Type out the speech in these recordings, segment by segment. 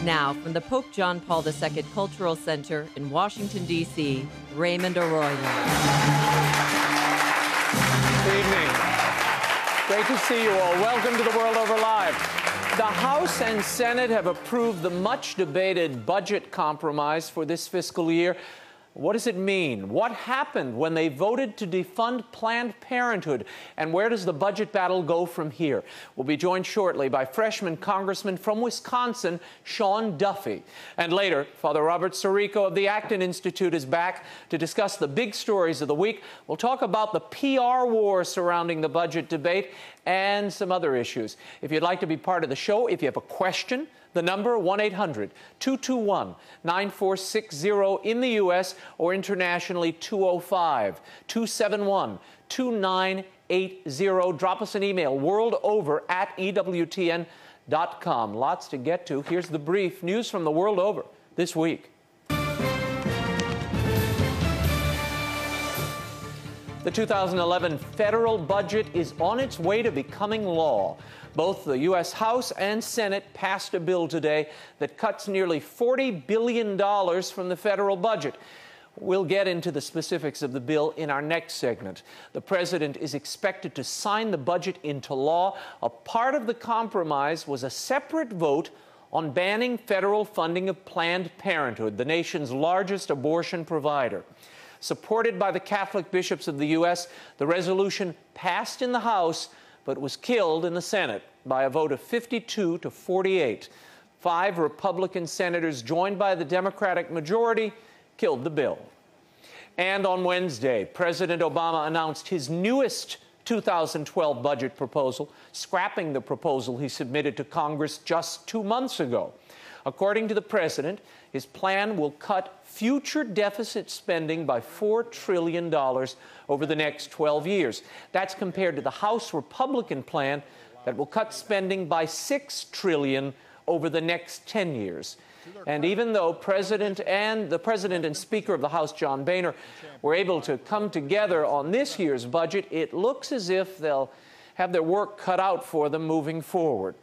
Now, from the Pope John Paul II Cultural Center in Washington, D.C., Raymond Arroyo. Good evening. Great to see you all. Welcome to the World Over Live. The House and Senate have approved the much-debated budget compromise for this fiscal year. What does it mean? What happened when they voted to defund Planned Parenthood? And where does the budget battle go from here? We'll be joined shortly by freshman Congressman from Wisconsin, Sean Duffy. And later, Father Robert Sirico of the Acton Institute is back to discuss the big stories of the week. We'll talk about the PR war surrounding the budget debate and some other issues. If you'd like to be part of the show, if you have a question, the number 1-800-221-9460 in the U.S. or internationally 205-271-2980. Drop us an email, worldover@EWTN.com. Lots to get to. Here's the brief news from the world over this week. The 2011 federal budget is on its way to becoming law. Both the U.S. House and Senate passed a bill today that cuts nearly $40 billion from the federal budget. We'll get into the specifics of the bill in our next segment. The president is expected to sign the budget into law. A part of the compromise was a separate vote on banning federal funding of Planned Parenthood, the nation's largest abortion provider. Supported by the Catholic bishops of the U.S., the resolution passed in the House, but was killed in the Senate by a vote of 52 to 48. 5 Republican senators, joined by the Democratic majority, killed the bill. And on Wednesday, President Obama announced his newest 2012 budget proposal, scrapping the proposal he submitted to Congress just 2 months ago. According to the president, his plan will cut future deficit spending by $4 trillion over the next 12 years. That's compared to the House Republican plan that will cut spending by $6 trillion over the next 10 years. And even though the President and Speaker of the House, John Boehner, were able to come together on this year's budget, it looks as if they'll have their work cut out for them moving forward.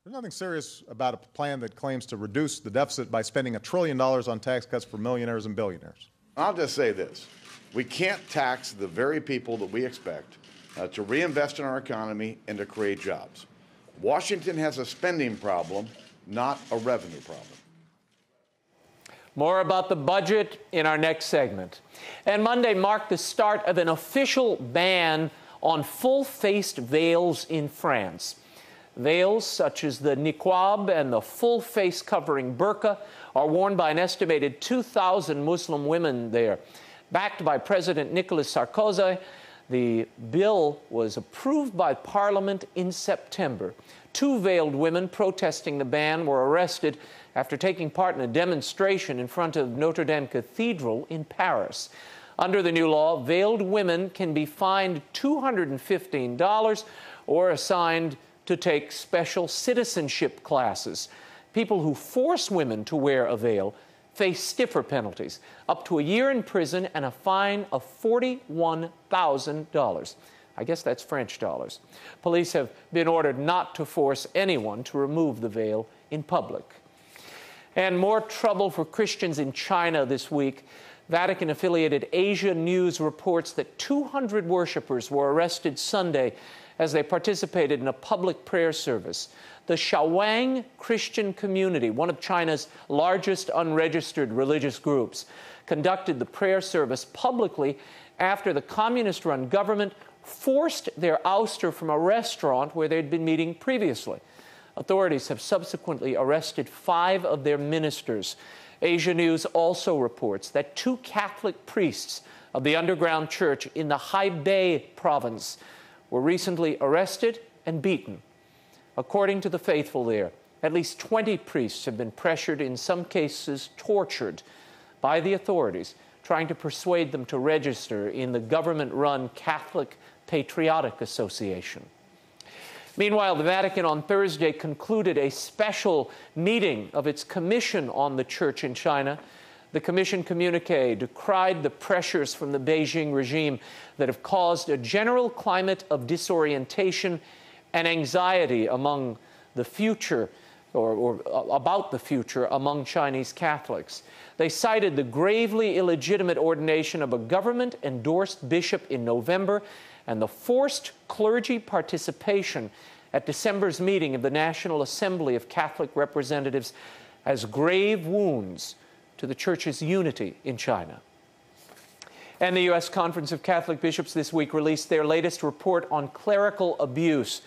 There's nothing serious about a plan that claims to reduce the deficit by spending $1 trillion on tax cuts for millionaires and billionaires. I'll just say this. We can't tax the very people that we expect to reinvest in our economy and to create jobs. Washington has a spending problem, not a revenue problem. More about the budget in our next segment. And Monday marked the start of an official ban on full-faced veils in France. Veils such as the niqab and the full face covering burqa are worn by an estimated 2,000 Muslim women there. Backed by President Nicolas Sarkozy, the bill was approved by Parliament in September. 2 veiled women protesting the ban were arrested after taking part in a demonstration in front of Notre Dame Cathedral in Paris. Under the new law, veiled women can be fined $215 or assigned to take special citizenship classes. People who force women to wear a veil face stiffer penalties, up to a year in prison and a fine of $41,000. I guess that's French dollars. Police have been ordered not to force anyone to remove the veil in public. And more trouble for Christians in China this week. Vatican-affiliated Asia News reports that 200 worshipers were arrested Sunday as they participated in a public prayer service. The Shaowang Christian community, one of China's largest unregistered religious groups, conducted the prayer service publicly after the communist-run government forced their ouster from a restaurant where they'd been meeting previously. Authorities have subsequently arrested 5 of their ministers. Asia News also reports that 2 Catholic priests of the underground church in the Hebei province were recently arrested and beaten. According to the faithful there, at least 20 priests have been pressured, in some cases tortured, by the authorities, trying to persuade them to register in the government-run Catholic Patriotic Association. Meanwhile, the Vatican on Thursday concluded a special meeting of its Commission on the Church in China. The Commission communique decried the pressures from the Beijing regime that have caused a general climate of disorientation and anxiety among the future, or about the future among Chinese Catholics. They cited the gravely illegitimate ordination of a government-endorsed bishop in November and the forced clergy participation at December's meeting of the National Assembly of Catholic Representatives as grave wounds to the Church's unity in China. And the U.S. Conference of Catholic Bishops this week released their latest report on clerical abuse.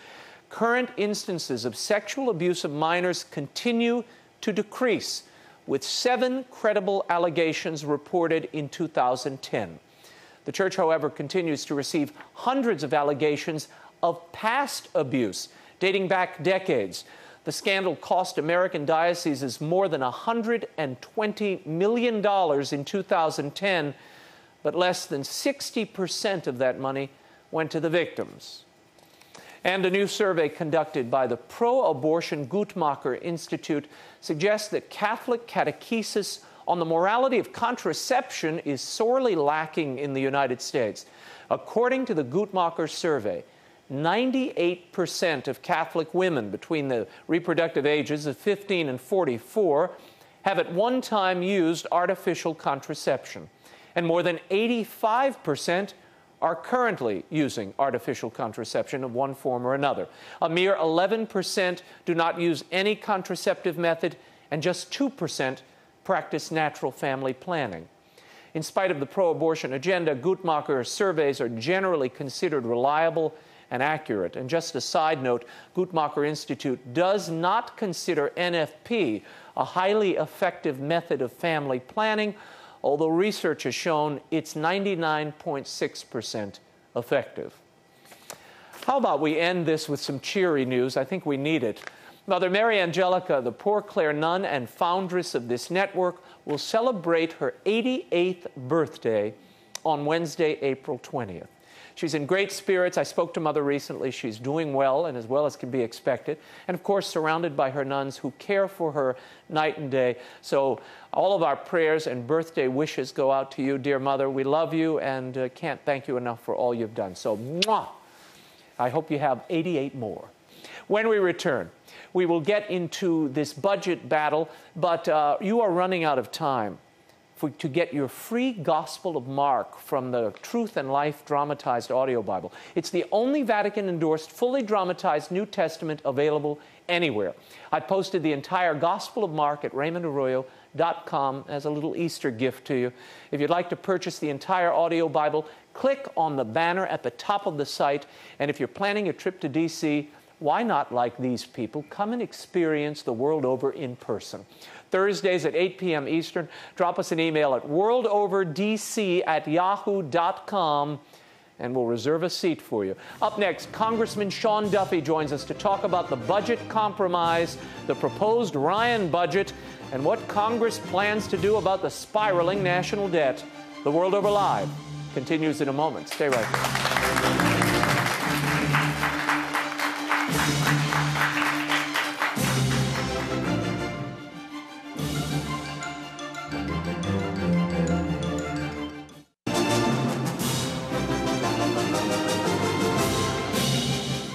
Current instances of sexual abuse of minors continue to decrease, with 7 credible allegations reported in 2010. The Church, however, continues to receive hundreds of allegations of past abuse, dating back decades. The scandal cost American dioceses more than $120 million in 2010, but less than 60% of that money went to the victims. And a new survey conducted by the pro-abortion Guttmacher Institute suggests that Catholic catechesis on the morality of contraception is sorely lacking in the United States. According to the Guttmacher survey, 98% of Catholic women between the reproductive ages of 15 and 44 have at one time used artificial contraception, and more than 85% are currently using artificial contraception of one form or another. A mere 11% do not use any contraceptive method, and just 2% practice natural family planning. In spite of the pro-abortion agenda, Guttmacher surveys are generally considered reliable and accurate. And just a side note, Guttmacher Institute does not consider NFP a highly effective method of family planning, although research has shown it's 99.6% effective. How about we end this with some cheery news? I think we need it. Mother Mary Angelica, the Poor Clare nun and foundress of this network, will celebrate her 88th birthday on Wednesday, April 20th. She's in great spirits. I spoke to Mother recently. She's doing well, and as well as can be expected. And of course, surrounded by her nuns who care for her night and day. So all of our prayers and birthday wishes go out to you, dear Mother. We love you and can't thank you enough for all you've done. So, mwah! I hope you have 88 more. When we return, we will get into this budget battle, but you are running out of time to get your free Gospel of Mark from the Truth and Life dramatized audio Bible. It's the only Vatican-endorsed, fully dramatized New Testament available anywhere. I posted the entire Gospel of Mark at RaymondArroyo.com as a little Easter gift to you. If you'd like to purchase the entire audio Bible, click on the banner at the top of the site. And if you're planning a trip to D.C., why not, like these people, come and experience the world over in person? Thursdays at 8 p.m. Eastern. Drop us an email at worldoverdc@yahoo.com, and we'll reserve a seat for you. Up next, Congressman Sean Duffy joins us to talk about the budget compromise, the proposed Ryan budget, and what Congress plans to do about the spiraling national debt. The World Over Live continues in a moment. Stay right there.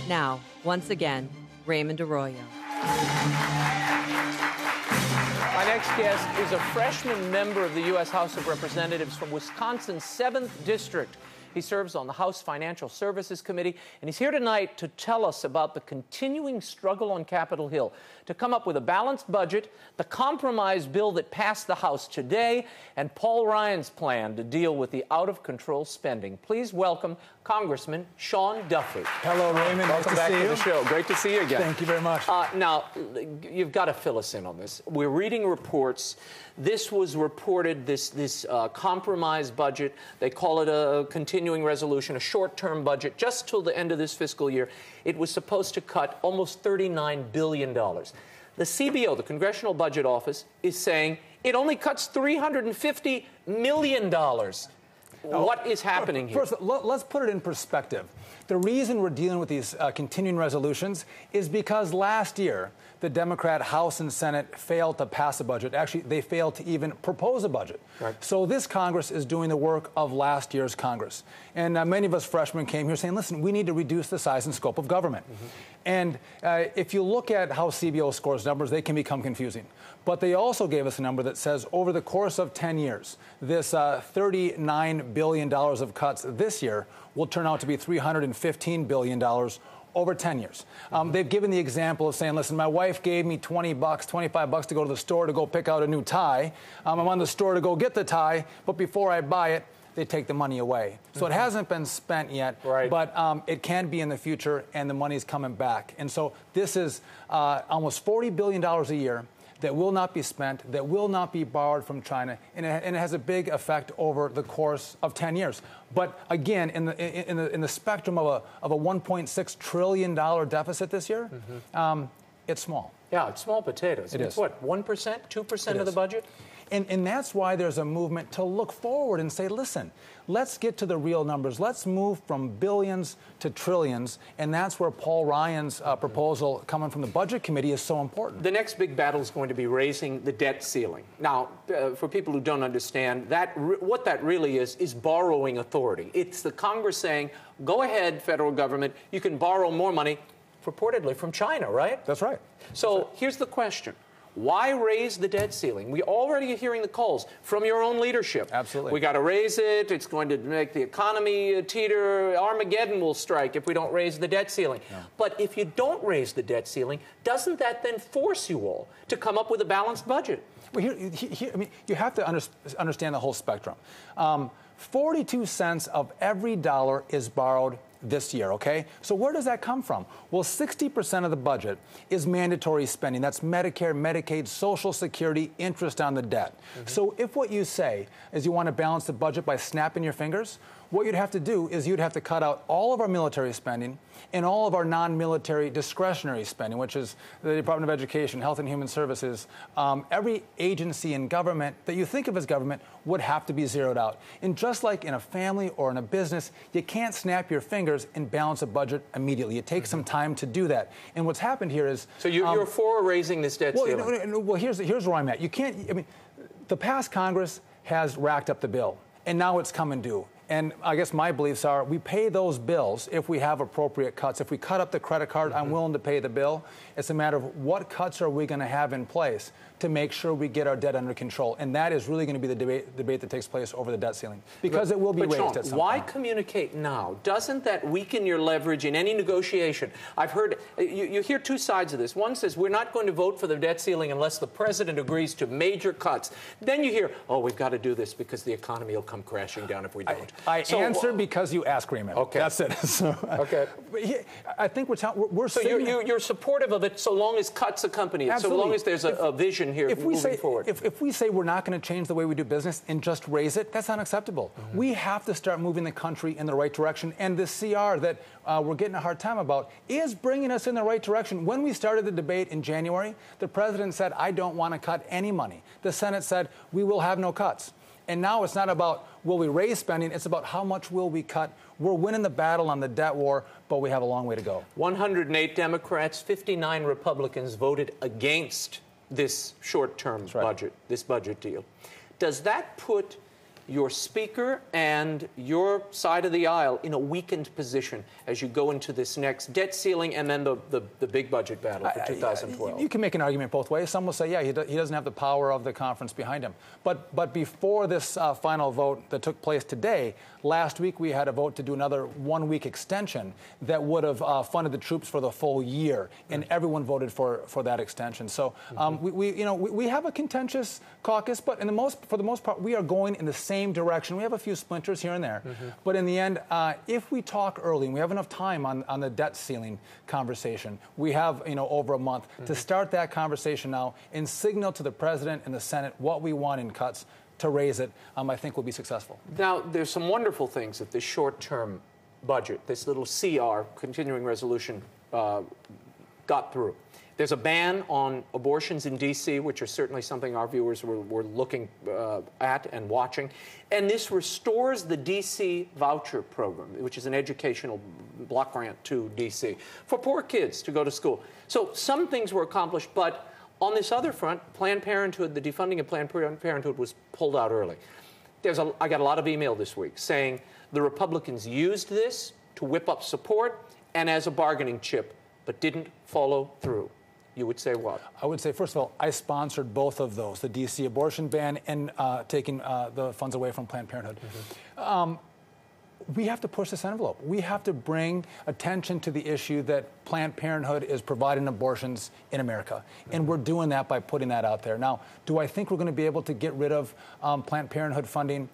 Now, once again, Raymond Arroyo. My next guest is a freshman member of the U.S. House of Representatives from Wisconsin's 7th District. He serves on the House Financial Services Committee, and he's here tonight to tell us about the continuing struggle on Capitol Hill to come up with a balanced budget, the compromise bill that passed the House today, and Paul Ryan's plan to deal with the out-of-control spending. Please welcome Congressman Sean Duffy. Hello, Raymond. Welcome back to the show. Great to see you again. Thank you very much. Now, you've got to fill us in on this. We're reading reports. This was reported, this compromise budget. They call it a continuing resolution, a short-term budget, just till the end of this fiscal year. It was supposed to cut almost $39 billion. The CBO, the Congressional Budget Office, is saying it only cuts $350 million. What is happening here? First, let's put it in perspective. The reason we're dealing with these continuing resolutions is because last year, the Democrat House and Senate failed to pass a budget. Actually, they failed to even propose a budget. Right. So this Congress is doing the work of last year's Congress. And many of us freshmen came here saying, listen, we need to reduce the size and scope of government. And if you look at how CBO scores numbers, they can become confusing. But they also gave us a number that says over the course of 10 years, this $39 billion of cuts this year will turn out to be $315 billion over 10 years. They've given the example of saying, listen, my wife gave me $20, $25 to go to the store to go pick out a new tie. I'm on the store to go get the tie, but before I buy it, they take the money away. So it hasn't been spent yet, but it can be in the future, and the money's coming back. And so this is almost $40 billion a year that will not be spent, that will not be borrowed from China, and it has a big effect over the course of 10 years. But again, in the spectrum of a $1.6 trillion deficit this year, it's small. Yeah, it's small potatoes. It's what, 1%, 2% of the budget? And that's why there's a movement to look forward and say, listen, let's get to the real numbers. Let's move from billions to trillions. And that's where Paul Ryan's proposal coming from the Budget Committee is so important. The next big battle is going to be raising the debt ceiling. Now, for people who don't understand, what that really is borrowing authority. It's the Congress saying, go ahead, federal government, you can borrow more money, purportedly from China, right? That's right. So here's the question. Why raise the debt ceiling? We already are hearing the calls from your own leadership. Absolutely. We got to raise it. It's going to make the economy teeter. Armageddon will strike if we don't raise the debt ceiling. No. But if you don't raise the debt ceiling, doesn't that then force you all to come up with a balanced budget? Well, here, I mean, you have to understand the whole spectrum. 42 cents of every dollar is borrowed this year, okay? So where does that come from? Well, 60% of the budget is mandatory spending. That's Medicare, Medicaid, Social Security, interest on the debt. So if what you say is you want to balance the budget by snapping your fingers, what you'd have to do is you'd have to cut out all of our military spending and all of our non-military discretionary spending, which is the Department of Education, Health and Human Services. Every agency in government that you think of as government would have to be zeroed out. And just like in a family or in a business, you can't snap your fingers and balance a budget immediately. It takes some time to do that. And what's happened here is... So you're for raising this debt ceiling? Well, here's where I'm at. You can't... I mean, the past Congress has racked up the bill, and now it's coming due. And I guess my beliefs are we pay those bills if we have appropriate cuts. If we cut up the credit card, I'm willing to pay the bill. It's a matter of what cuts are we going to have in place to make sure we get our debt under control. And that is really going to be the debate that takes place over the debt ceiling, because it will be raised Sean, at some why point. Communicate now? Doesn't that weaken your leverage in any negotiation? I've heard, you hear two sides of this. One says we're not going to vote for the debt ceiling unless the president agrees to major cuts. Then you hear, oh, we've got to do this because the economy will come crashing down if we don't. I answer because you ask, Raymond. Okay. That's it. So, okay. I think we're so you're supportive of it so long as cuts accompany it, Absolutely. so long as there's a vision here moving forward. If we say we're not going to change the way we do business and just raise it, that's unacceptable. We have to start moving the country in the right direction. And the CR that we're getting a hard time about is bringing us in the right direction. When we started the debate in January, the president said, I don't want to cut any money. The Senate said, we will have no cuts. And now it's not about will we raise spending, it's about how much will we cut. We're winning the battle on the debt war, but we have a long way to go. 108 Democrats, 59 Republicans voted against this short-term budget, this budget deal. Does that put your speaker and your side of the aisle in a weakened position as you go into this next debt ceiling and then the big budget battle for 2012? You can make an argument both ways. Some will say, yeah, he doesn't have the power of the conference behind him. But before this final vote that took place today, last week we had a vote to do another 1-week extension that would have funded the troops for the full year, and everyone voted for that extension. So we have a contentious caucus, but for the most part, we are going in the same direction. We have a few splinters here and there, but in the end, if we talk early and we have enough time on the debt ceiling conversation, we have over a month to start that conversation now and signal to the president and the Senate what we want in cuts to raise it. I think we'll be successful. Now, there's some wonderful things that this short-term budget, this little CR, continuing resolution, got through. There's a ban on abortions in D.C., which is certainly something our viewers were looking at and watching. And this restores the D.C. voucher program, which is an educational block grant to D.C. for poor kids to go to school. So some things were accomplished, but on this other front, Planned Parenthood, the defunding of Planned Parenthood was pulled out early. I got a lot of email this week saying the Republicans used this to whip up support and as a bargaining chip, but didn't follow through. You would say what? I would say, first of all, I sponsored both of those, the D.C. abortion ban and taking the funds away from Planned Parenthood. We have to push this envelope. We have to bring attention to the issue that Planned Parenthood is providing abortions in America. And we're doing that by putting that out there. Now, do I think we're going to be able to get rid of Planned Parenthood funding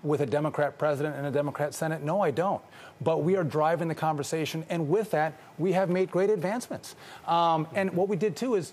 with a Democrat president and a Democrat Senate? No, I don't. But we are driving the conversation. And with that, we have made great advancements. And what we did, too, is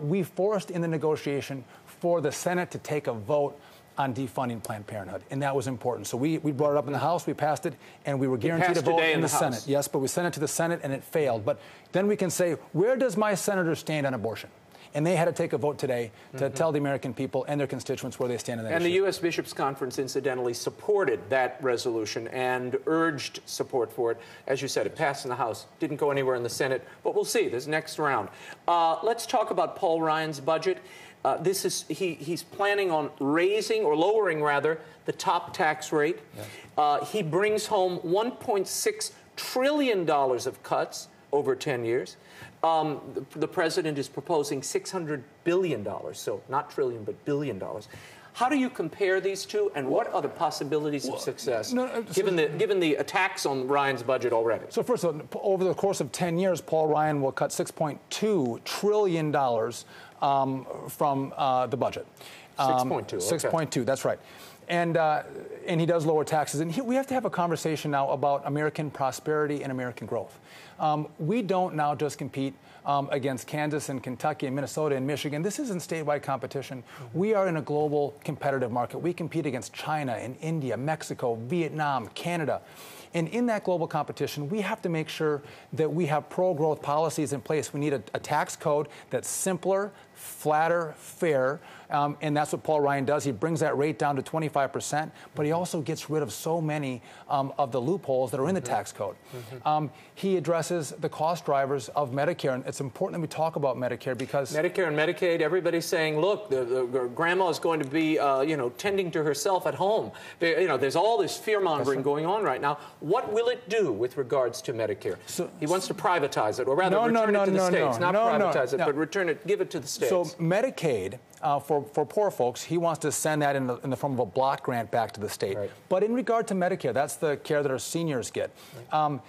we forced in the negotiation for the Senate to take a vote on defunding Planned Parenthood, and that was important. So we brought it up in the House, we passed it, and we were guaranteed a vote in the Senate. Yes, but we sent it to the Senate, and it failed. But then we can say, where does my senator stand on abortion? And they had to take a vote today to tell the American people and their constituents where they stand on that issue. And the U.S. Bishops' Conference, incidentally, supported that resolution and urged support for it. As you said, it passed in the House, didn't go anywhere in the Senate, but we'll see this next round. Let's talk about Paul Ryan's budget. He's planning on raising, or lowering rather, the top tax rate. Yeah. He brings home $1.6 trillion of cuts over 10 years. The president is proposing $600 billion, so not trillion, but billion dollars. How do you compare these two, and what are the possibilities of success, given the attacks on Ryan's budget already? So first of all, over the course of 10 years, Paul Ryan will cut $6.2 trillion from the budget. 6.2. 6.2, that's right. And he does lower taxes. And we have to have a conversation now about American prosperity and American growth. We don't now just compete against Kansas and Kentucky and Minnesota and Michigan. This isn't statewide competition. We are in a global competitive market. We compete against China and India, Mexico, Vietnam, Canada. And in that global competition, we have to make sure that we have pro-growth policies in place. We need a tax code that's simpler, flatter, fair, and that's what Paul Ryan does. He brings that rate down to 25%, but he also gets rid of so many of the loopholes that are in the tax code. He addresses the cost drivers of Medicare, and it's important that we talk about Medicare because Medicare and Medicaid, everybody's saying, look, the grandma is going to be, tending to herself at home. There's all this fear-mongering going on right now. What will it do with regards to Medicare? So, he wants to privatize it, or rather return it to the states. Not privatize it, but give it to the states. So Medicaid, for poor folks, he wants to send that in the form of a block grant back to the state. Right. But in regard to Medicare, that's the care that our seniors get. Right.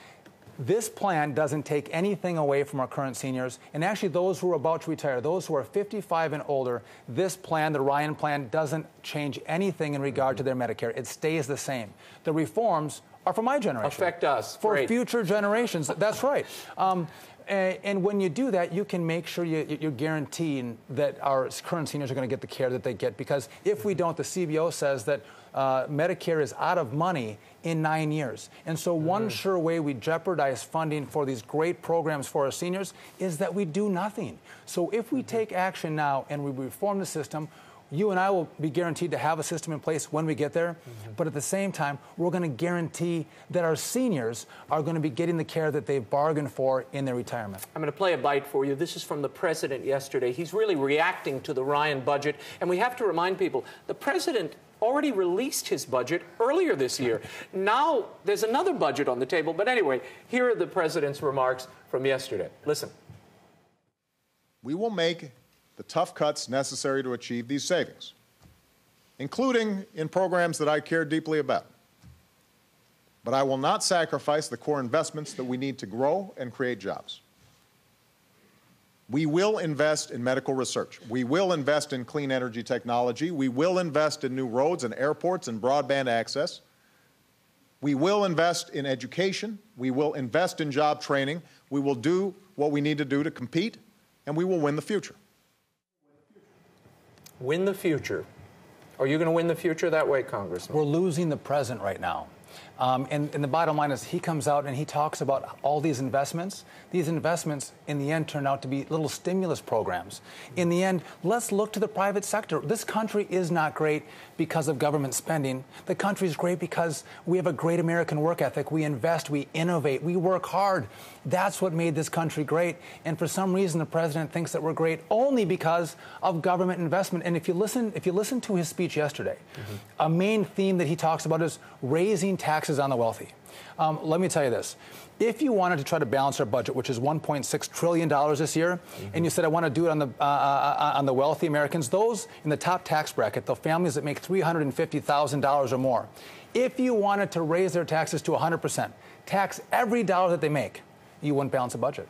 This plan doesn't take anything away from our current seniors. And actually, those who are about to retire, those who are 55 and older, this plan, the Ryan plan, doesn't change anything in regard to their Medicare. It stays the same. The reforms are for my generation. Affect us. For future generations. That's right. And when you do that, you can make sure you're guaranteeing that our current seniors are going to get the care that they get. Because if we don't, the CBO says that Medicare is out of money in 9 years. And so one sure way we jeopardize funding for these great programs for our seniors is that we do nothing. So if we take action now and we reform the system, you and I will be guaranteed to have a system in place when we get there. But at the same time, we're going to guarantee that our seniors are going to be getting the care that they've bargained for in their retirement. I'm going to play a bite for you. This is from the president yesterday. He's really reacting to the Ryan budget. And we have to remind people, the president already released his budget earlier this year. Now there's another budget on the table. But anyway, here are the president's remarks from yesterday. Listen. We will make the tough cuts necessary to achieve these savings, including in programs that I care deeply about. But I will not sacrifice the core investments that we need to grow and create jobs. We will invest in medical research. We will invest in clean energy technology. We will invest in new roads and airports and broadband access. We will invest in education. We will invest in job training. We will do what we need to do to compete, and we will win the future. Win the future. Are you going to win the future that way, Congressman? We're losing the present right now. And the bottom line is he comes out and he talks about all these investments. These investments, in the end, turn out to be little stimulus programs. In the end, let's look to the private sector. This country is not great because of government spending. The country is great because we have a great American work ethic. We invest, we innovate, we work hard. That's what made this country great. And for some reason, the president thinks that we're great only because of government investment. And if you listen to his speech yesterday, a main theme that he talks about is raising taxes on the wealthy. Let me tell you this. If you wanted to try to balance our budget, which is $1.6 trillion this year, and you said, I want to do it on the wealthy Americans, those in the top tax bracket, the families that make $350,000 or more, if you wanted to raise their taxes to 100%, tax every dollar that they make, you wouldn't balance a budget.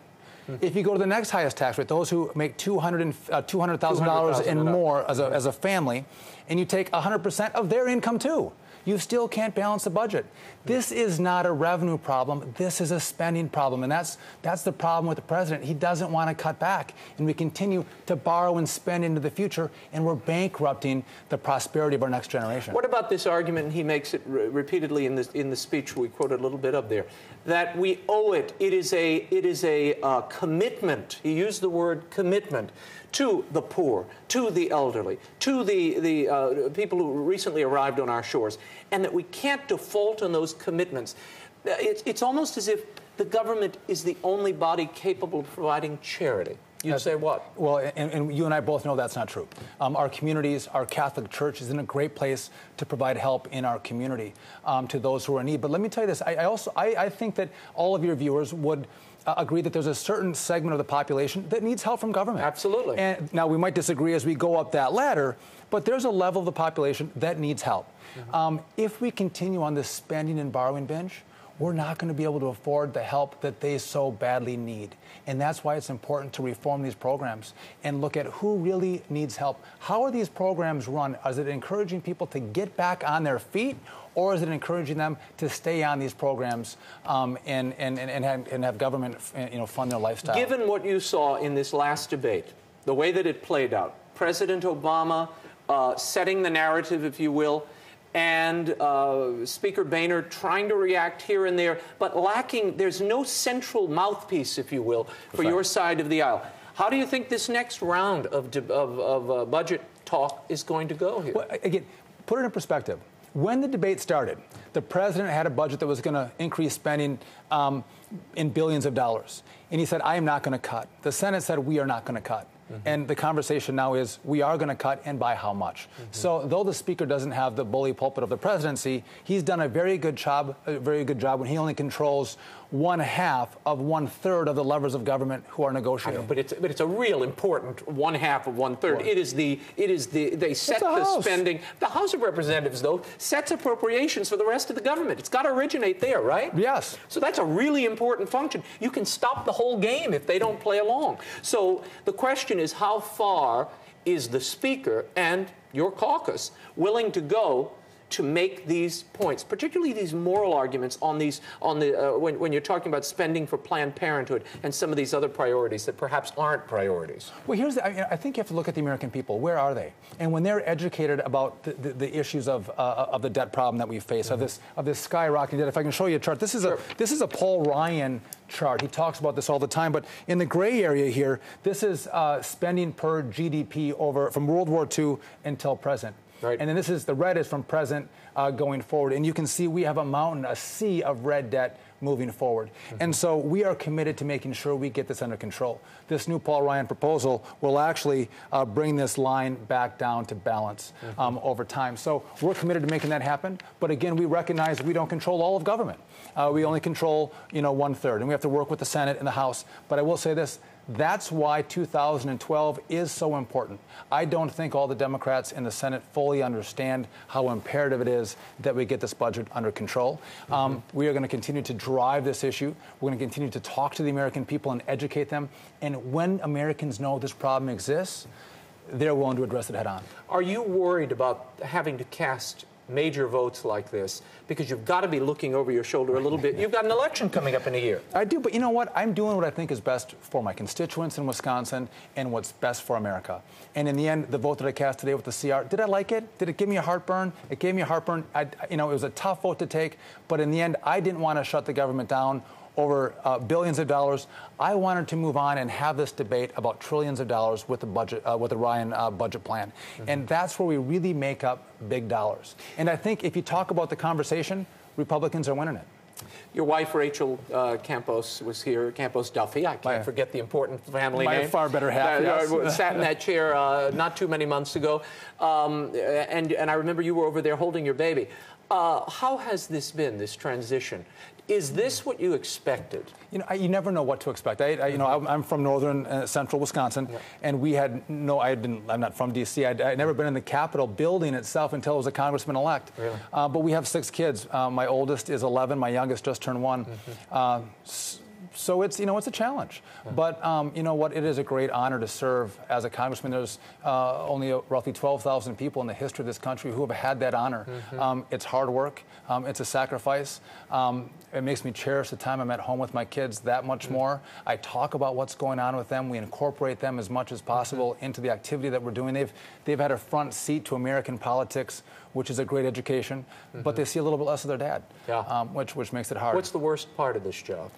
If you go to the next highest tax rate, those who make $200,000 and more as a family, and you take 100% of their income too, you still can't balance the budget. This is not a revenue problem. This is a spending problem. And that's the problem with the president. He doesn't want to cut back. And we continue to borrow and spend into the future, and we're bankrupting the prosperity of our next generation. What about this argument, and he makes it repeatedly in the speech we quoted a little bit of there, that we owe it. It is a commitment. He used the word commitment to the poor, to the elderly, to the people who recently arrived on our shores, and that we can't default on those commitments. It's almost as if the government is the only body capable of providing charity. You'd say what? Well, and you and I both know that's not true. Our communities, our Catholic Church is in a great place to provide help in our community to those who are in need. But let me tell you this. I think that all of your viewers would agree that there's a certain segment of the population that needs help from government. Absolutely. And now we might disagree as we go up that ladder, but there's a level of the population that needs help. If we continue on this spending and borrowing binge, we're not going to be able to afford the help that they so badly need. And that's why it's important to reform these programs and look at who really needs help. How are these programs run? Is it encouraging people to get back on their feet, or is it encouraging them to stay on these programs and have government fund their lifestyle? Given what you saw in this last debate, the way that it played out, President Obama setting the narrative, if you will, and Speaker Boehner trying to react here and there, but lacking, there's no central mouthpiece, if you will, for your side of the aisle. How do you think this next round of budget talk is going to go here? Well, again, put it in perspective. When the debate started, the president had a budget that was going to increase spending in billions of dollars. And he said, I am not going to cut. The Senate said, we are not going to cut. And the conversation now is, we are going to cut, and by how much? So though the speaker doesn't have the bully pulpit of the presidency, he's done a very good job when he only controls 1/2 of 1/3 of the levers of government who are negotiating. But it's a real important 1/2 of 1/3. Well, they set the spending. The House of Representatives, though, sets appropriations for the rest of the government. It's got to originate there, right? Yes. So that's a really important function. You can stop the whole game if they don't play along. So the question is, how far is the Speaker and your caucus willing to go to make these points, particularly these moral arguments when you're talking about spending for Planned Parenthood and some of these other priorities that perhaps aren't priorities? Well, I think you have to look at the American people. Where are they? And when they're educated about the issues of the debt problem that we face, of this skyrocketing debt, if I can show you a chart, this is a Paul Ryan chart. He talks about this all the time, but in the gray area here, this is spending per GDP from World War II until present. Right. And then the red is from present going forward. And you can see we have a sea of red debt moving forward. And so we are committed to making sure we get this under control. This new Paul Ryan proposal will actually bring this line back down to balance over time. So we're committed to making that happen. But again, we recognize we don't control all of government. We only control 1/3. And we have to work with the Senate and the House. But I will say this. That's why 2012 is so important. I don't think all the Democrats in the Senate fully understand how imperative it is that we get this budget under control. We are going to continue to drive this issue. We're going to continue to talk to the American people and educate them. And when Americans know this problem exists, they're willing to address it head on. Are you worried about having to cast major votes like this, because you've got to be looking over your shoulder a little bit. You've got an election coming up in a year. I do, but you know what? I'm doing what I think is best for my constituents in Wisconsin and what's best for America. And in the end, the vote that I cast today with the CR, did I like it? Did it give me a heartburn? It gave me a heartburn. It was a tough vote to take, but in the end, I didn't want to shut the government down over billions of dollars. I wanted to move on and have this debate about trillions of dollars with the budget, with the Ryan budget plan. And that's where we really make up big dollars. And I think if you talk about the conversation, Republicans are winning it. Your wife, Rachel Campos, was here. Campos Duffy. I can't forget the important family name. My far better half, yes. Sat in that chair not too many months ago. And I remember you were over there holding your baby. How has this been, this transition? Is this what you expected? You never know what to expect. I'm from northern central Wisconsin, and we had I'm not from D.C. I'd never been in the Capitol building itself until I was a congressman-elect. Really? But we have 6 kids. My oldest is 11. My youngest just turned 1. So it's a challenge, but you know what? It is a great honor to serve as a congressman. There's only roughly 12,000 people in the history of this country who have had that honor. It's hard work. It's a sacrifice. It makes me cherish the time I'm at home with my kids that much more. I talk about what's going on with them. We incorporate them as much as possible into the activity that we're doing. They've had a front seat to American politics, which is a great education, but they see a little bit less of their dad, which makes it hard. What's the worst part of this job?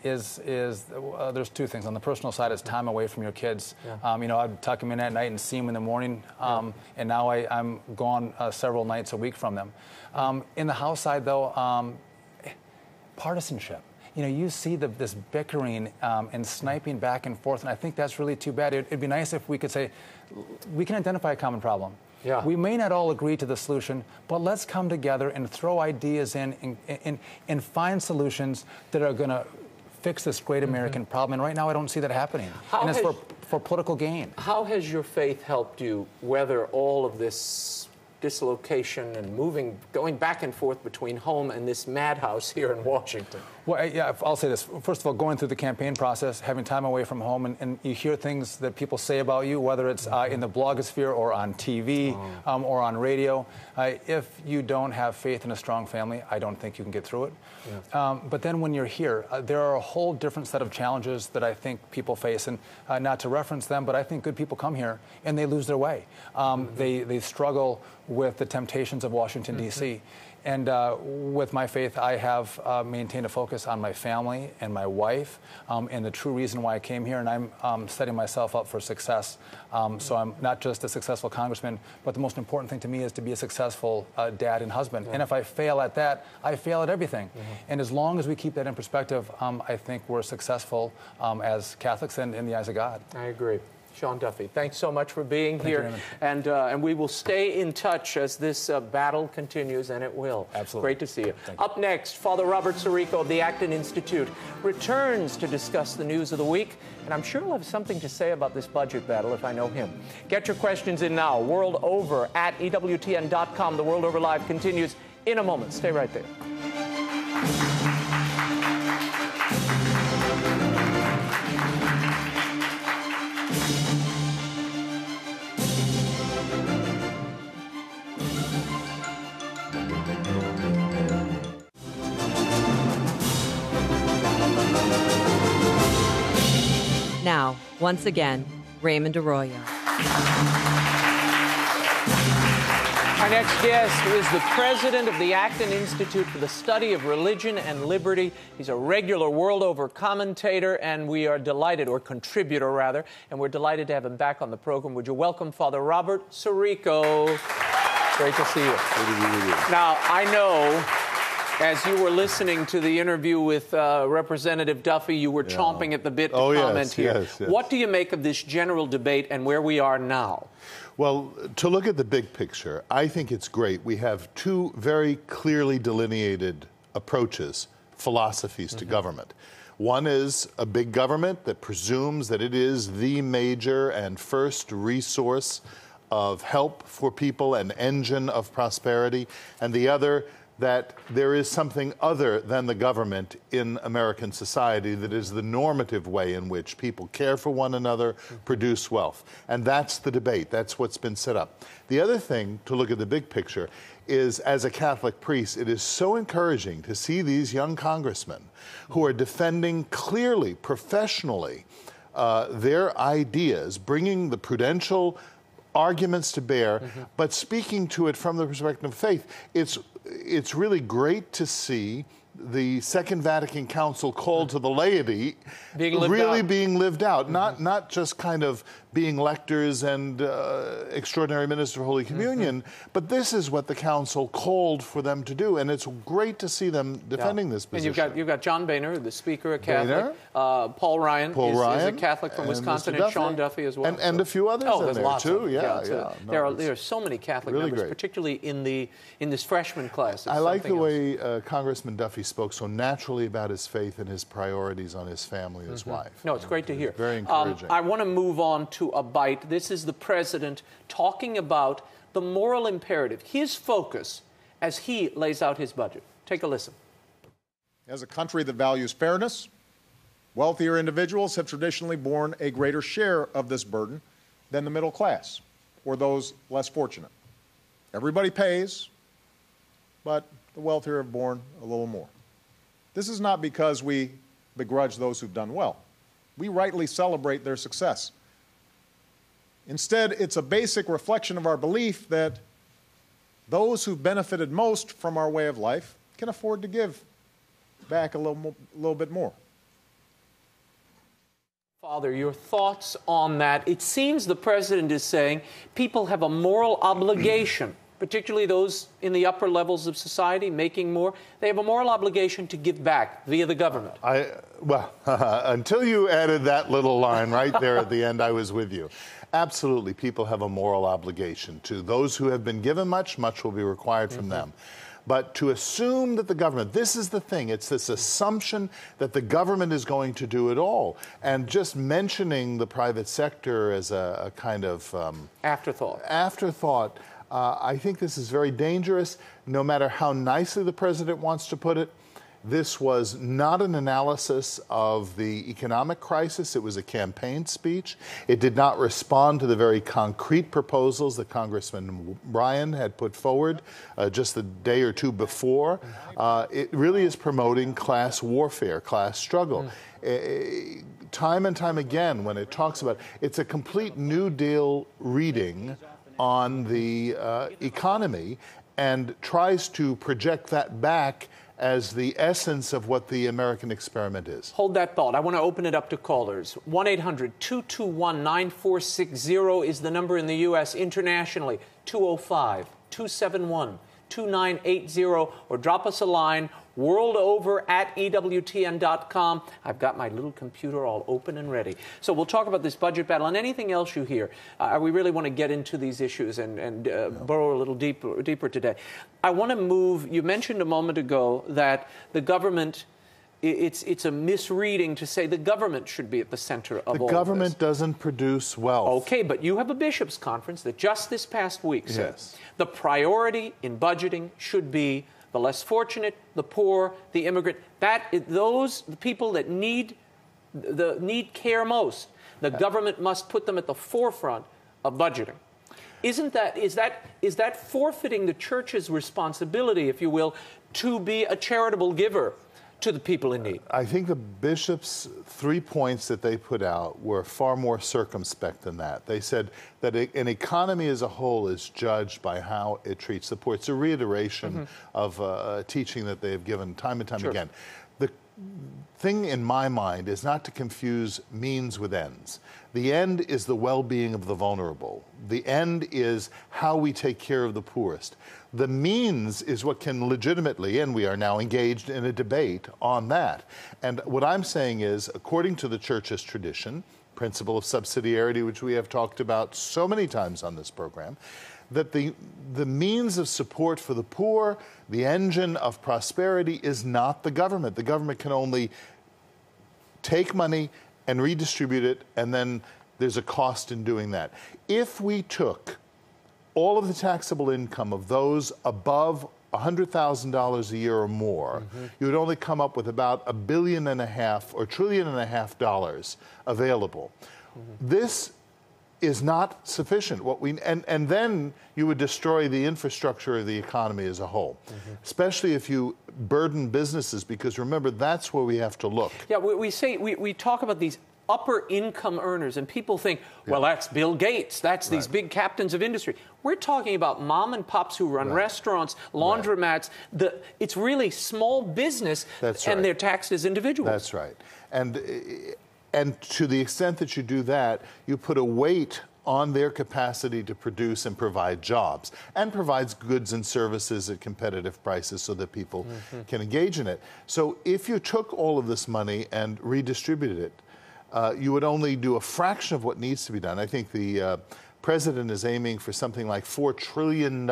There's 2 things. On the personal side, it's time away from your kids. I'd tuck them in at night and see them in the morning, and now I'm gone several nights a week from them. In the House side, though, partisanship. You see this bickering and sniping back and forth, and I think that's really too bad. It'd be nice if we could say, we can identify a common problem. Yeah. We may not all agree to the solution, but let's come together and throw ideas in and find solutions that are going to fix this great American problem. And right now, I don't see that happening. And it's for political gain. How has your faith helped you weather all of this dislocation and going back and forth between home and this madhouse here in Washington? Well, yeah, I'll say this. First of all, going through the campaign process, having time away from home, and you hear things that people say about you, whether it's in the blogosphere or on TV or on radio. If you don't have faith in a strong family, I don't think you can get through it. Yeah. But then when you're here, there are a whole different set of challenges that I think people face. And not to reference them, but I think good people come here and they lose their way. They struggle with the temptations of Washington, D.C. And with my faith, I have maintained a focus on my family and my wife and the true reason why I came here. And I'm setting myself up for success. So I'm not just a successful congressman, but the most important thing to me is to be a successful dad and husband. Yeah. And if I fail at that, I fail at everything. And as long as we keep that in perspective, I think we're successful as Catholics and in the eyes of God. I agree. Sean Duffy, thanks so much for being here. And we will stay in touch as this battle continues, and it will. Absolutely. Great to see you. Up next, Father Robert Sirico of the Acton Institute returns to discuss the news of the week, and I'm sure he'll have something to say about this budget battle if I know him. Get your questions in now. World Over at EWTN.com. The World Over Live continues in a moment. Stay right there. Now, once again, Raymond Arroyo. Our next guest is the president of the Acton Institute for the Study of Religion and Liberty. He's a regular World Over commentator, and we are delighted, or contributor rather, and we're delighted to have him back on the program. Would you welcome Father Robert Sirico? Great to see you. Good to be with you. Now, I know, as you were listening to the interview with Representative Duffy, you were chomping at the bit to comment here. Yes. What do you make of this general debate and where we are now? Well, to look at the big picture, I think it's great. We have 2 very clearly delineated approaches, philosophies to government. One is a big government that presumes that it is the major and first resource of help for people, an engine of prosperity, and the other that there is something other than the government in American society that is the normative way in which people care for one another, produce wealth. And that's the debate. That's what's been set up. The other thing to look at the big picture is, as a Catholic priest, it is so encouraging to see these young congressmen who are defending clearly, professionally, their ideas, bringing the prudential arguments to bear, but speaking to it from the perspective of faith. It's really great to see the Second Vatican Council called to the laity being lived out, not just kind of being lectors and extraordinary minister of Holy Communion, but this is what the council called for them to do, and it's great to see them defending this position. And you've got John Boehner, the Speaker, a Catholic. Paul Ryan is a Catholic from Wisconsin, and Sean Duffy as well. And a few others in there too. There are so many Catholic really members, great. particularly in this freshman class. I like the way Congressman Duffy spoke so naturally about his faith and his priorities on his family and his wife. No, it's great to hear. Very encouraging. I want to move on to a bite. This is the president talking about the moral imperative, his focus as he lays out his budget. Take a listen. As a country that values fairness, wealthier individuals have traditionally borne a greater share of this burden than the middle class or those less fortunate. Everybody pays, but the wealthier have borne a little more. This is not because we begrudge those who've done well. We rightly celebrate their success. Instead, it's a basic reflection of our belief that those who've benefited most from our way of life can afford to give back a little bit more. Father, your thoughts on that? It seems the president is saying people have a moral obligation, particularly those in the upper levels of society making more. They have a moral obligation to give back via the government. Well, until you added that little line right there at the end, I was with you. Absolutely, people have a moral obligation to those who have been given much, much will be required from them. But to assume that the government, this is the thing, it's this assumption that the government is going to do it all. And just mentioning the private sector as a kind of afterthought, I think this is very dangerous, no matter how nicely the president wants to put it. This was not an analysis of the economic crisis. It was a campaign speech. It did not respond to the very concrete proposals that Congressman Ryan had put forward just the day or two before. It really is promoting class warfare, class struggle. Time and time again, when it talks about it's a complete New Deal reading on the economy and tries to project that back as the essence of what the American experiment is. Hold that thought. I want to open it up to callers. 1-800-221-9460 is the number in the U.S. Internationally, 205-271-2980, or drop us a line, world over at EWTN.com. I've got my little computer all open and ready. So we'll talk about this budget battle and anything else you hear. We really want to get into these issues and burrow a little deeper today. I want to move, you mentioned a moment ago that the government, it's a misreading to say the government should be at the center of all of this. The government doesn't produce wealth. Okay, but you have a bishops' conference that just this past week said the priority in budgeting should be the less fortunate, the poor, the immigrant. The people that need care most. The government must put them at the forefront of budgeting. Is that forfeiting the church's responsibility, if you will, to be a charitable giver to the people in need? I think the bishops' 3 points that they put out were far more circumspect than that. They said that an economy as a whole is judged by how it treats the poor. It's a reiteration of a teaching that they have given time and time again. The thing in my mind is not to confuse means with ends. The end is the well-being of the vulnerable. The end is how we take care of the poorest. The means is what can legitimately, and we are now engaged in a debate on that. And what I'm saying is, according to the church's tradition, principle of subsidiarity, which we have talked about so many times on this program, that the means of support for the poor, the engine of prosperity, is not the government. The government can only take money and redistribute it, and then there's a cost in doing that. If we took all of the taxable income of those above $100,000 a year or more, you would only come up with about $1.5 billion or $1.5 trillion available. This is not sufficient. And then you would destroy the infrastructure of the economy as a whole, especially if you burden businesses, because remember, that's where we have to look. Yeah, we talk about these upper income earners, and people think, well, that's Bill Gates, that's these big captains of industry. We're talking about mom and pops who run restaurants, laundromats. It's really small business, and they're taxed as individuals. That's right. And to the extent that you do that, you put a weight on their capacity to produce and provide jobs, and provides goods and services at competitive prices so that people can engage in it. So if you took all of this money and redistributed it, you would only do a fraction of what needs to be done. I think the president is aiming for something like $4 trillion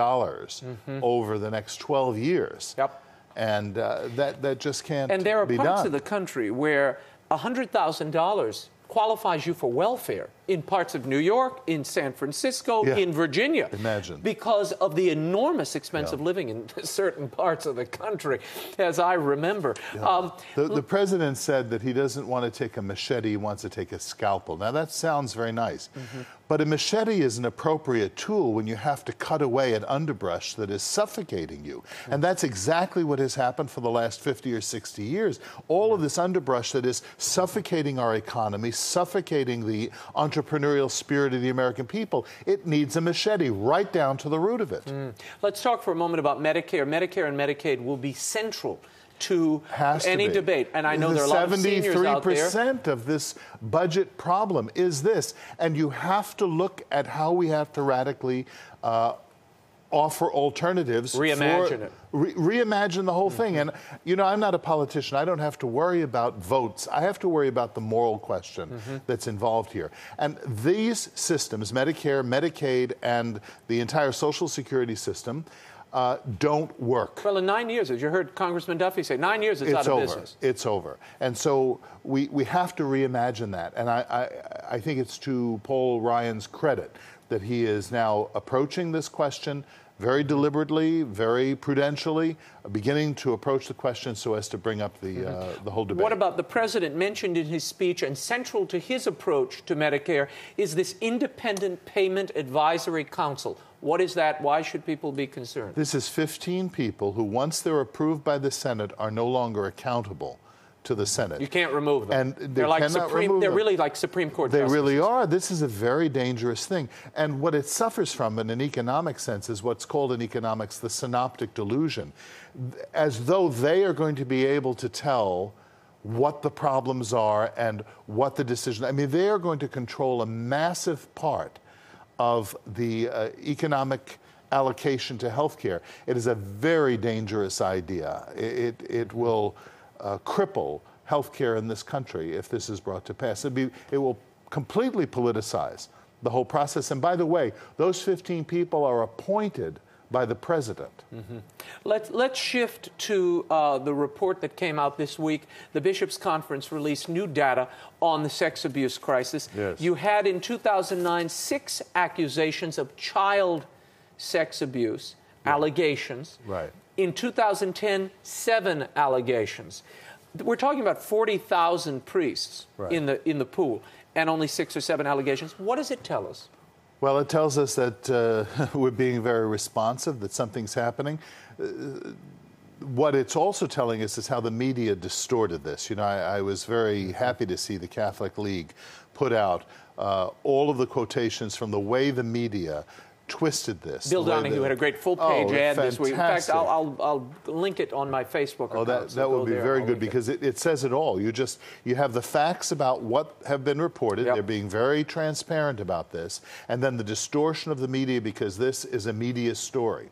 over the next 12 years. Yep. And that just can't be done. And there are parts of the country where $100,000 qualifies you for welfare in parts of New York, in San Francisco, in Virginia. Imagine. Because of the enormous expense of living in certain parts of the country, as I remember. The president said that he doesn't want to take a machete, he wants to take a scalpel. Now, that sounds very nice. But a machete is an appropriate tool when you have to cut away an underbrush that is suffocating you. And that's exactly what has happened for the last 50 or 60 years. All of this underbrush that is suffocating our economy, suffocating the entrepreneurial spirit of the American people, it needs a machete right down to the root of it. Let's talk for a moment about Medicare. Medicare and Medicaid will be central to any debate. And I know there are a lot of seniors out there. 73% of this budget problem is this. And you have to look at how we have to radically offer alternatives. Reimagine it. Reimagine the whole thing. And, you know, I'm not a politician. I don't have to worry about votes. I have to worry about the moral question that's involved here. And these systems, Medicare, Medicaid, and the entire Social Security system, don't work. Well, in 9 years, as you heard Congressman Duffy say, 9 years it's out of business. It's over. And so we have to reimagine that. And I think it's to Paul Ryan's credit that he is now approaching this question very deliberately, very prudentially, beginning to approach the question so as to bring up the whole debate. What about the president mentioned in his speech, and central to his approach to Medicare is this Independent Payment Advisory Council? What is that? Why should people be concerned? This is 15 people who, once they're approved by the Senate, are no longer accountable to the Senate. You can't remove them. And they're really like Supreme Court justices. They really are. This is a very dangerous thing. And what it suffers from in an economic sense is what's called in economics the synoptic delusion. As though they are going to be able to tell what the problems are and what the decision. I mean, they are going to control a massive part of the economic allocation to healthcare. It is a very dangerous idea. It will cripple healthcare in this country if this is brought to pass. It will completely politicize the whole process. And by the way, those 15 people are appointed by the president. Let's shift to the report that came out this week. The Bishops' Conference released new data on the sex abuse crisis. Yes. You had in 2009 6 accusations of child sex abuse, allegations. Right. In 2010, 7 allegations. We're talking about 40,000 priests in the pool, and only 6 or 7 allegations. What does it tell us? Well, it tells us that we're being very responsive, that something's happening. What it's also telling us is how the media distorted this. You know, I was very happy to see the Catholic League put out all of the quotations from the way the media twisted this. Bill Donahue had a great full-page ad this week. In fact, fantastic. I'll link it on my Facebook account. That would be very good because it says it all. You have the facts about what have been reported. They're being very transparent about this. And then the distortion of the media because this is a media story.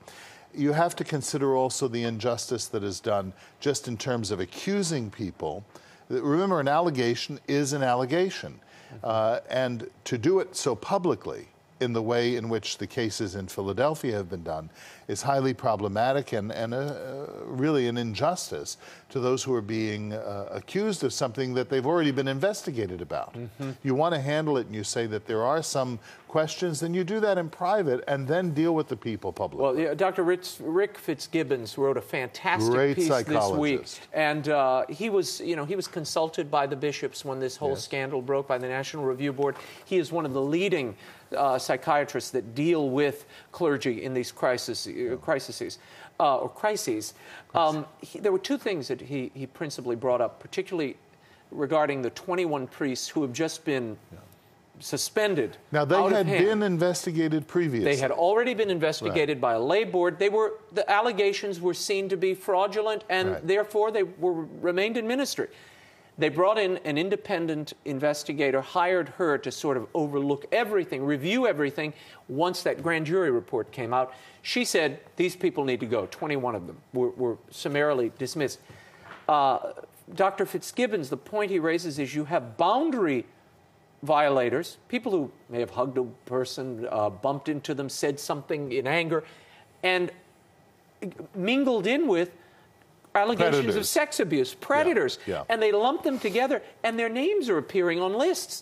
You have to consider also the injustice that is done just in terms of accusing people. Remember, an allegation is an allegation. And to do it so publicly in the way in which the cases in Philadelphia have been done is highly problematic and really an injustice to those who are being accused of something that they've already been investigated about. You want to handle it and you say that there are some questions, then you do that in private and then deal with the people publicly. Well, yeah, Dr. Rick Fitzgibbons wrote a fantastic Great piece this week, psychologist. and he was consulted by the bishops when this whole scandal broke, by the National Review Board. He is one of the leading psychiatrists that deal with clergy in these crises. There were two things that he principally brought up, particularly regarding the 21 priests who have just been suspended. Now, they had been investigated previously. They had already been investigated by a lay board. The allegations were seen to be fraudulent, and therefore they remained in ministry. They brought in an independent investigator, hired her to sort of overlook everything, review everything. Once that grand jury report came out, she said, these people need to go. 21 of them were summarily dismissed. Dr. Fitzgibbons, the point he raises is you have boundary violators, people who may have hugged a person, bumped into them, said something in anger, and mingled in with allegations of sex abuse, predators, and they lump them together, and their names are appearing on lists.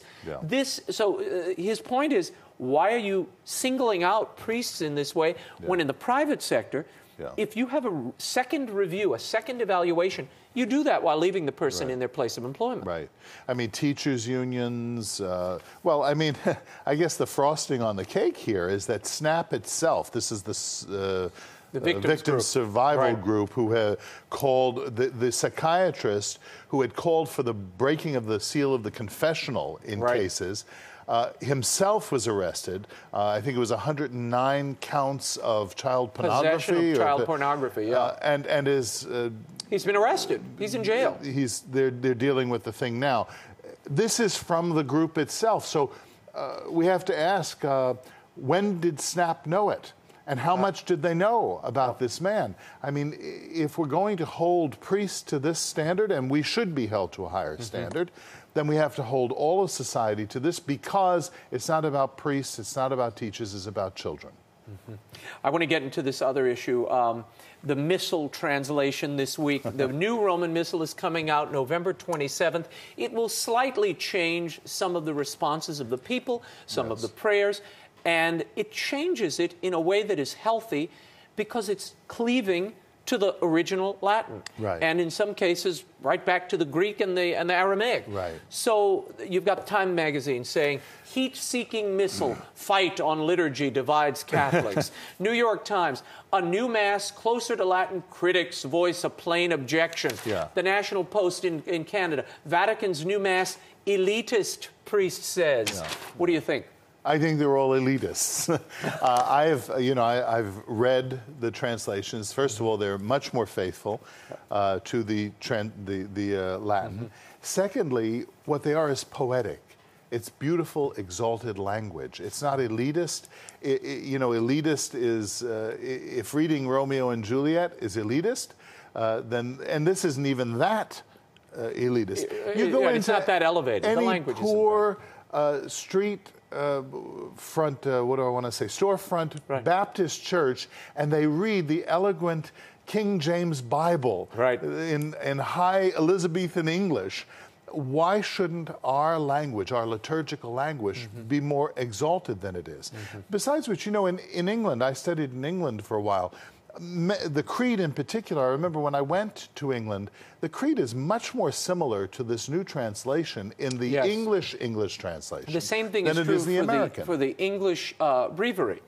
His point is, why are you singling out priests in this way when in the private sector, if you have a second review, a second evaluation, you do that while leaving the person in their place of employment. Right. I mean, teachers' unions, well, I mean, I guess the frosting on the cake here is that SNAP itself, this is the victim survival group who had called, the psychiatrist who had called for the breaking of the seal of the confessional in cases, himself was arrested. I think it was 109 counts of child pornography. Possession of child pornography, and is... he's been arrested. He's in jail. They're dealing with the thing now. This is from the group itself. So we have to ask, when did SNAP know it? And how much did they know about this man? I mean, if we're going to hold priests to this standard, and we should be held to a higher standard, then we have to hold all of society to this, because it's not about priests, it's not about teachers, it's about children. I want to get into this other issue. The missal translation this week. The new Roman Missal is coming out November 27th. It will slightly change some of the responses of the people, some of the prayers, and it changes it in a way that is healthy because it's cleaving to the original Latin. And in some cases, right back to the Greek and the Aramaic. So you've got Time magazine saying, heat-seeking missal, fight on liturgy divides Catholics. New York Times, a new Mass closer to Latin, critics voice a plain objection. The National Post in Canada, Vatican's new Mass, elitist priest says. What do you think? I think they're all elitists. I've read the translations. First of all, they're much more faithful to the Latin. Secondly, what they are is poetic. It's beautiful, exalted language. It's not elitist. Elitist is if reading Romeo and Juliet is elitist, then, and this isn't even that elitist. You go into it's not that elevated. Any the language poor street front, what do I want to say, storefront Baptist church, and they read the eloquent King James Bible in high Elizabethan English. Why shouldn't our language, our liturgical language, be more exalted than it is? Besides which, in England, I studied in England for a while. The Creed in particular, I remember when I went to England, the Creed is much more similar to this new translation in the English translation. The same thing is true for the English breviary.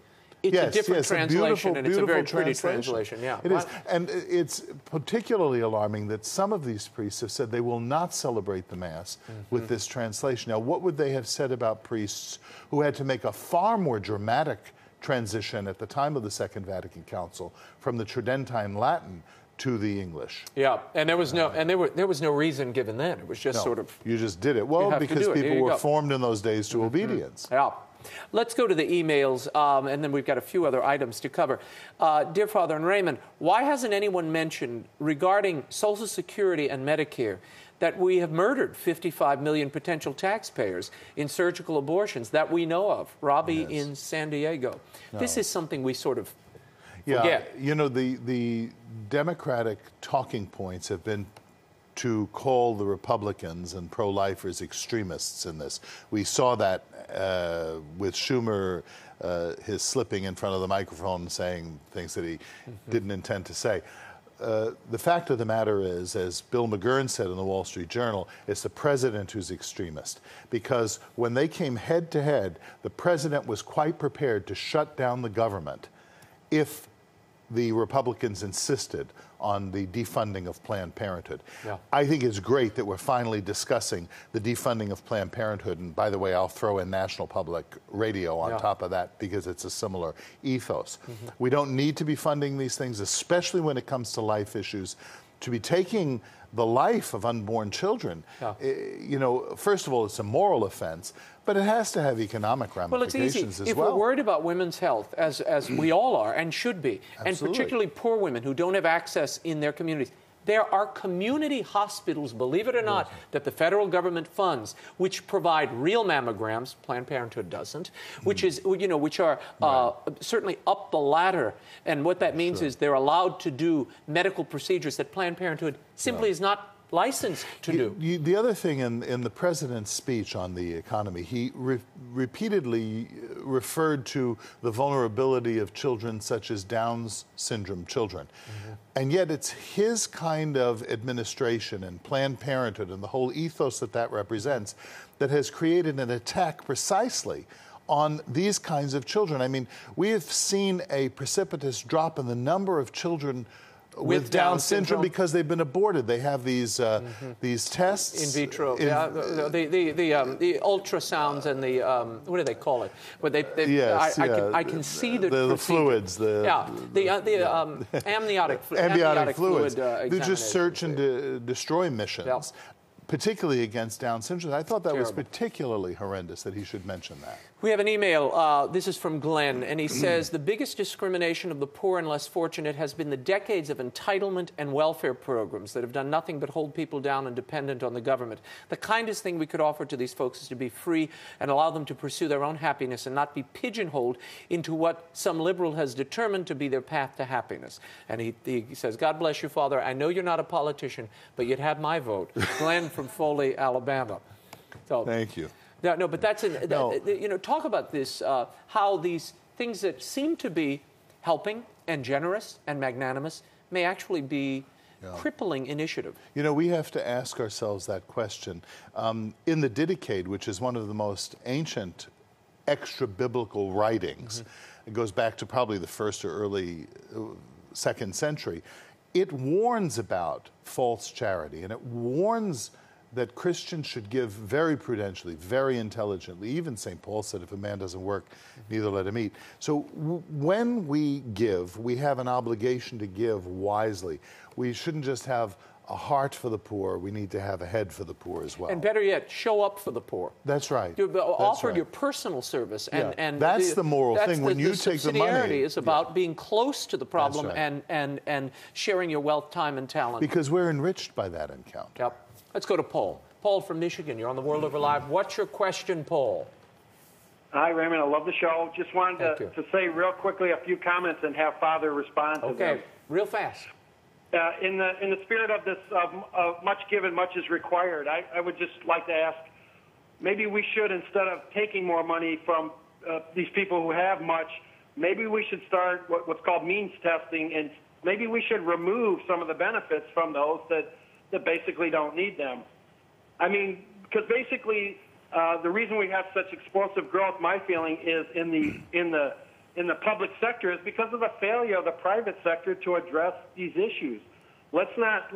It's a different translation, and it's a very pretty translation. It is. And it's particularly alarming that some of these priests have said they will not celebrate the Mass with this translation. Now, what would they have said about priests who had to make a far more dramatic transition at the time of the Second Vatican Council from the Tridentine Latin to the English? And there was no reason given then. It was just sort of, you just did it. Well, because people were formed in those days to obedience. Let's go to the emails, and then we've got a few other items to cover. Dear Father and Raymond, why hasn't anyone mentioned regarding Social Security and Medicare that we have murdered 55 million potential taxpayers in surgical abortions that we know of? Robbie in San Diego. This is something we sort of forget. The Democratic talking points have been to call the Republicans and pro-lifers extremists in this. We saw that with Schumer, his slipping in front of the microphone and saying things that he didn't intend to say. The fact of the matter is, as Bill McGurn said in the Wall Street Journal, it's the president who's extremist. Because when they came head to head, the president was quite prepared to shut down the government if the Republicans insisted on the defunding of Planned Parenthood. Yeah. I think it's great that we're finally discussing the defunding of Planned Parenthood. And by the way, I'll throw in National Public Radio on top of that because it's a similar ethos. We don't need to be funding these things, especially when it comes to life issues. To be taking the life of unborn children, you know, first of all, it's a moral offense, but it has to have economic ramifications well, it's easy. as if we're worried about women's health, as we all are and should be, and particularly poor women who don't have access in their communities, there are community hospitals, believe it or not, that the federal government funds, which provide real mammograms. Planned Parenthood doesn't, which is, you know, which are certainly up the ladder. And what that means is they're allowed to do medical procedures that Planned Parenthood simply is not licensed to do. The other thing in the president's speech on the economy, he repeatedly referred to the vulnerability of children such as Down's syndrome children. And yet it's his kind of administration and Planned Parenthood and the whole ethos that that represents that has created an attack precisely on these kinds of children. I mean, we have seen a precipitous drop in the number of children with Down syndrome because they've been aborted. They have these tests in vitro, the ultrasounds and the what do they call it? But I can see the fluids, the amniotic fluid. They just search and destroy missions. Particularly against Down syndrome. I thought that was particularly horrendous that he should mention that. We have an email. This is from Glenn, and he says, the biggest discrimination of the poor and less fortunate has been the decades of entitlement and welfare programs that have done nothing but hold people down and dependent on the government. The kindest thing we could offer to these folks is to be free and allow them to pursue their own happiness and not be pigeonholed into what some liberal has determined to be their path to happiness. And he says, God bless you, Father. I know you're not a politician, but you'd have my vote. Glenn from Foley, Alabama. So, thank you. No, but that's you know, talk about this, how these things that seem to be helping and generous and magnanimous may actually be crippling initiative. You know, we have to ask ourselves that question. In the Didache, which is one of the most ancient extra-biblical writings, it goes back to probably the first or early second century, it warns about false charity, and it warns that Christians should give very prudentially, very intelligently. Even St. Paul said, if a man doesn't work, neither let him eat. So when we give, we have an obligation to give wisely. We shouldn't just have a heart for the poor. We need to have a head for the poor as well. And better yet, show up for the poor. That's right. Offer your personal service. And that's the moral thing. When you take the money. Subsidiarity is about being close to the problem and sharing your wealth, time, and talent. Because we're enriched by that encounter. Yep. Let's go to Paul. Paul from Michigan, you're on the World Over Live. What's your question, Paul? Hi, Raymond. I love the show. Just wanted to say real quickly a few comments and have Father respond to them. Okay, real fast. In the spirit of this, of much given, much is required, I would just like to ask, maybe we should, instead of taking more money from these people who have much, maybe we should start what's called means testing, and maybe we should remove some of the benefits from those that basically don't need them. I mean, because basically the reason we have such explosive growth, my feeling, is in the public sector is because of the failure of the private sector to address these issues. Let's not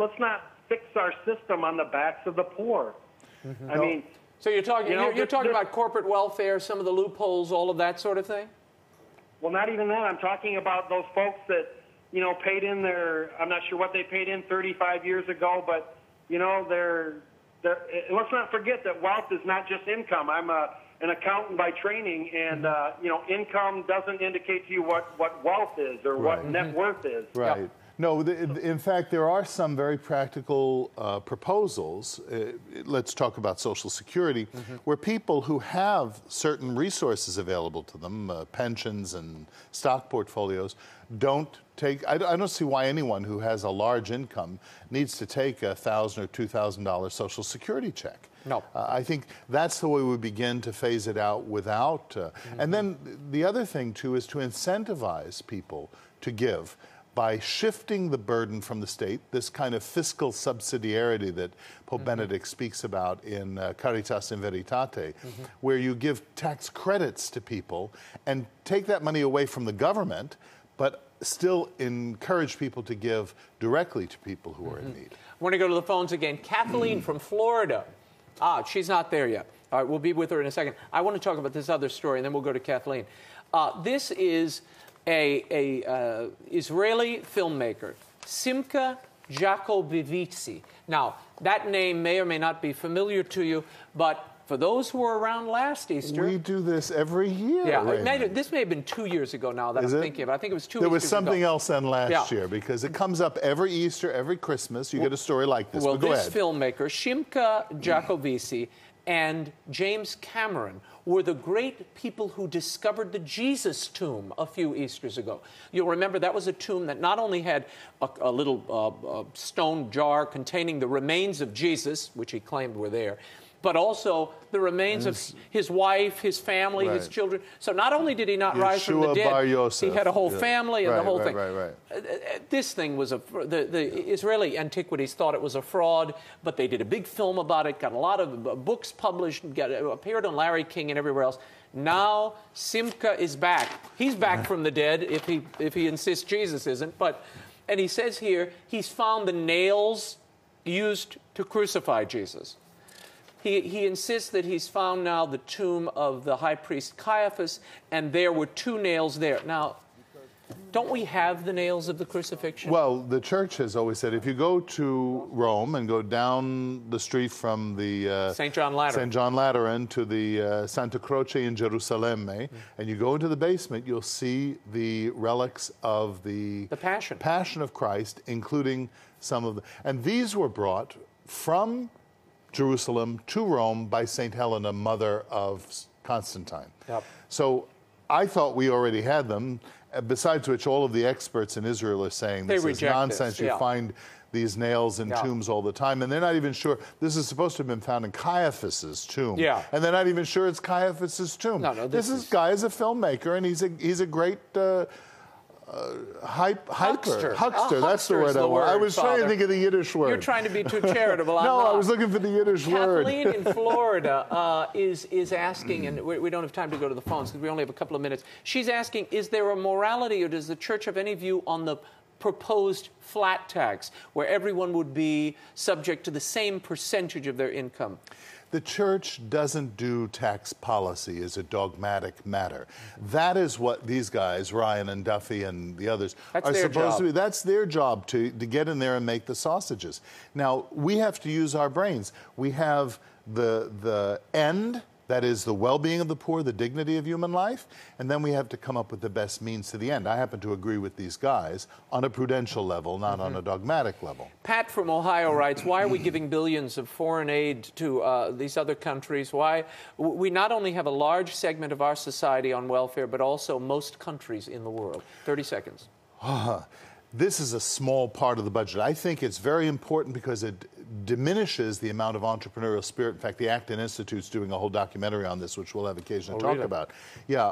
fix our system on the backs of the poor. I mean, so you're talking about corporate welfare, some of the loopholes, all of that sort of thing? Well, not even that. I'm talking about those folks that, you know, paid in I'm not sure what they paid in 35 years ago, but, you know, let's not forget that wealth is not just income. I'm an accountant by training, and, you know, income doesn't indicate to you what wealth is or what net worth is. Right. Yep. No, in fact, there are some very practical proposals. Let's talk about Social Security, where people who have certain resources available to them, pensions and stock portfolios, don't take. I don't see why anyone who has a large income needs to take a $1,000 or $2,000 Social Security check. No. I think that's the way we begin to phase it out without. And then the other thing, too, is to incentivize people to give by shifting the burden from the state, this kind of fiscal subsidiarity that Pope Benedict speaks about in Caritas in Veritate, where you give tax credits to people and take that money away from the government, but still encourage people to give directly to people who are in need. I want to go to the phones again. Kathleen from Florida. She's not there yet. All right, we'll be with her in a second. I want to talk about this other story, and then we'll go to Kathleen. This is a Israeli filmmaker, Simcha Jacobivici. Now, that name may or may not be familiar to you, but for those who were around last Easter... We do this every year. Yeah, this may have been 2 years ago now that I'm thinking of it. I think it was 2 years ago. There was something else then last year, because it comes up every Easter, every Christmas. You get a story like this. Well, go this ahead. filmmaker, Simcha Jacobici, and James Cameron were the great people who discovered the Jesus tomb a few Easters ago. You'll remember that was a tomb that not only had a little stone jar containing the remains of Jesus, which he claimed were there, but also the remains of his wife, his family, his children. So not only did he not rise from the dead, he had a whole family and the whole thing. This thing was the Israeli Antiquities thought it was a fraud, but they did a big film about it, got a lot of books published, appeared on Larry King and everywhere else. Now Simcha is back. He's back from the dead if he insists Jesus isn't. And he says here he's found the nails used to crucify Jesus. He insists that he's found now the tomb of the high priest Caiaphas, and there were 2 nails there. Now, don't we have the nails of the crucifixion? Well, the church has always said if you go to Rome and go down the street from the St. John Lateran to the Santa Croce in Jerusalem, and you go into the basement, you'll see the relics of the Passion of Christ, including some of the... And these were brought from Jerusalem to Rome by St. Helena, mother of Constantine. So I thought we already had them, besides which all of the experts in Israel are saying this is nonsense. You find these nails in tombs all the time, and they're not even sure. This is supposed to have been found in Caiaphas's tomb, and they're not even sure it's Caiaphas's tomb. This guy is a filmmaker, and he's a great... huckster. That's the word I want. I was trying to think of the Yiddish word. You're trying to be too charitable. No, I was looking for the Yiddish word. Kathleen in Florida is asking, and we don't have time to go to the phones because we only have a couple of minutes. She's asking, is there a morality or does the church have any view on the proposed flat tax where everyone would be subject to the same percentage of their income? The church doesn't do tax policy as a dogmatic matter. That is what these guys, Ryan and Duffy and the others, are supposed to do. That's their job, to get in there and make the sausages. Now, we have to use our brains. We have the end, that is the well-being of the poor, the dignity of human life, and then we have to come up with the best means to the end. I happen to agree with these guys on a prudential level, not on a dogmatic level. Pat from Ohio writes, why are we giving billions of foreign aid to these other countries? Why? We not only have a large segment of our society on welfare, but also most countries in the world. 30 seconds. This is a small part of the budget. I think it's very important because it diminishes the amount of entrepreneurial spirit. In fact, the Acton Institute's doing a whole documentary on this, which we'll have occasion to talk about. Yeah,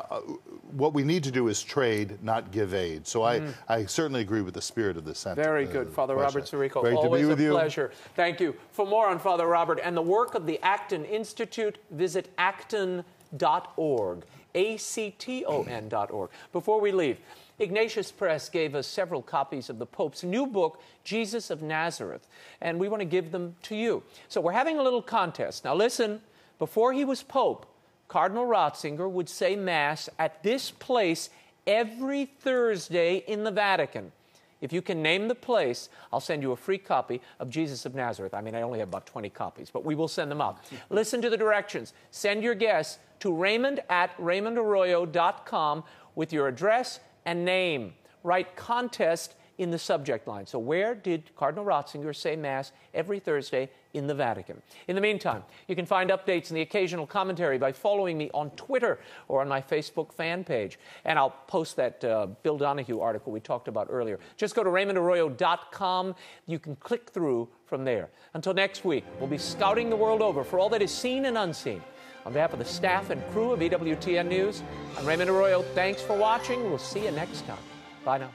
what we need to do is trade, not give aid. So I certainly agree with the spirit of this sentence. Very good. Father Robert Sirico, Great always to be with you. Pleasure. Thank you. For more on Father Robert and the work of the Acton Institute, visit acton.org, acton.org. Before we leave, Ignatius Press gave us several copies of the Pope's new book, Jesus of Nazareth, and we want to give them to you. So we're having a little contest. Now listen, before he was Pope, Cardinal Ratzinger would say Mass at this place every Thursday in the Vatican. If you can name the place, I'll send you a free copy of Jesus of Nazareth. I mean, I only have about 20 copies, but we will send them out. Listen to the directions. Send your guess to raymond@raymondarroyo.com with your address and name. Write contest in the subject line. So where did Cardinal Ratzinger say Mass every Thursday in the Vatican. In the meantime, you can find updates and the occasional commentary by following me on Twitter or on my Facebook fan page. And I'll post that Bill Donahue article we talked about earlier. Just go to RaymondArroyo.com. You can click through from there. Until next week, we'll be scouting the world over for all that is seen and unseen. On behalf of the staff and crew of EWTN News, I'm Raymond Arroyo. Thanks for watching. We'll see you next time. Bye now.